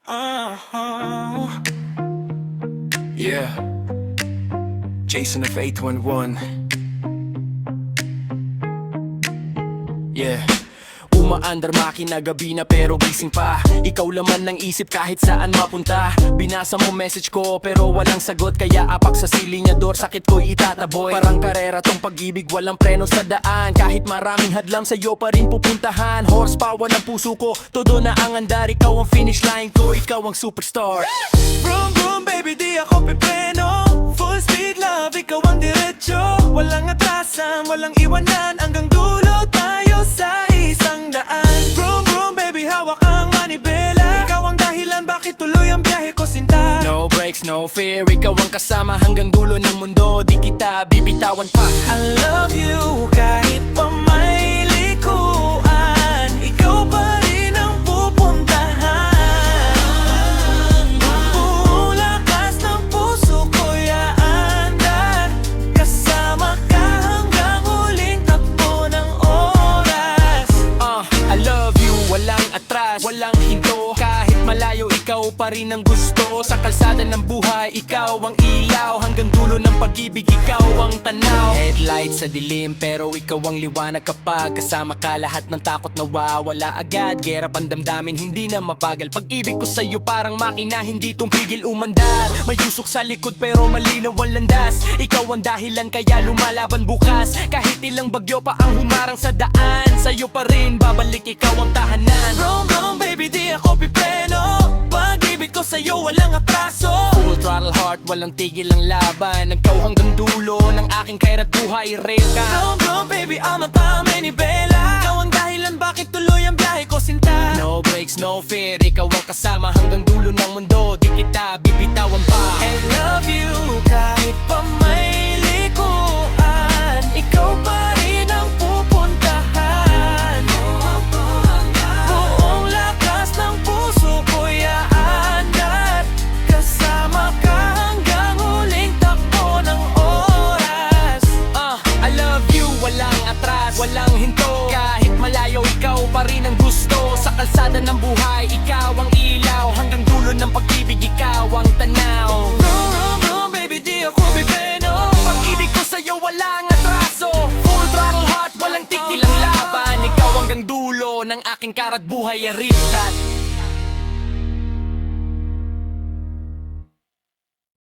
Uh-huh. Yeah. Jason of 811. Yeah. Umaandar makina gabi na pero gising pa. Ikaw laman ng isip kahit saan mapunta. Binasa mo message ko pero walang sagot, kaya apak sa silinyador, sakit ko'y itataboy. Parang karera tong pag-ibig, walang preno sa daan. Kahit maraming hadlang sa'yo pa rin pupuntahan. Horsepower ng puso ko, todo na ang andar. Ikaw ang finish line ko, ikaw ang superstar. Vroom vroom baby, di ako pipreno. Full speed love, ikaw ang diretso. Walang atrasan, walang iwanan. Hanggang dulo tayo sa isang daan. Vroom vroom baby, hawak ang manibela. Ikaw ang dahilan bakit tuloy ang biyahe ko, sinta. No breaks, no fear, ikaw ang kasama hanggang dulo ng mundo. Di kita bibitawan pa. I love you kahit pa may likuan. Ikaw pa rin ang pupuntahan. Buong lakas ng puso ko'y aandar. Kasama ka hanggang huling takbo ng oras. I love you, walang atras, walang hinto. Kahit malayo, ikaw pa rin ang gusto. Sa kalsada ng buhay, ikaw ang ilaw. Hanggang dulo ng pag-ibig, ikaw ang tanaw. Headlight sa dilim, pero ikaw ang liwanag. Kapag kasama ka, lahat ng takot nawawala agad. Gera pandamdamin, hindi na mabagal. Pag-ibig ko sa'yo parang makina, hindi tumpigil umandar. May usok sa likod pero malinaw ang landas. Ikaw ang dahilan kaya lumalaban bukas. Kahit ilang bagyo pa ang humarang sa daan, sa'yo pa rin babalik, ikaw ang tahanan. Vroom vroom baby, di ako pipreno. Pag-ibig ko sa'yo walang atraso. Full throttle heart, walang tigil ang laban. Ikaw hanggang dulo ng aking kahit buhay, rail ka. Vroom vroom baby, ama pa manibela. Ikaw ang dahilan bakit tuloy ang biyahe ko, sinta. No breaks, no fear, ikaw ang kasama hanggang dulo ng mundo. Di kita bibitawan pa. I love you kahit pa may likuan. Ikaw pa rin ang pupuntahan. Buong lakas ng puso ko'y aandar. Kasama ka hanggang huling takbo ng oras. I love you, walang atras, walang hinto. Kahit malayo, ikaw pa rin ang gusto. Sa kalsada ng buhay, ikaw ang ilaw. Hanggang dulo ng pag-ibig, ikaw ang tanaw. Vroom vroom vroom baby, di ako bibeno. Pag-ibig ko sa'yo walang atraso. Full throttle heart, walang tigil ang laban. Ikaw hanggang dulo ng aking karat buhay, aritrat.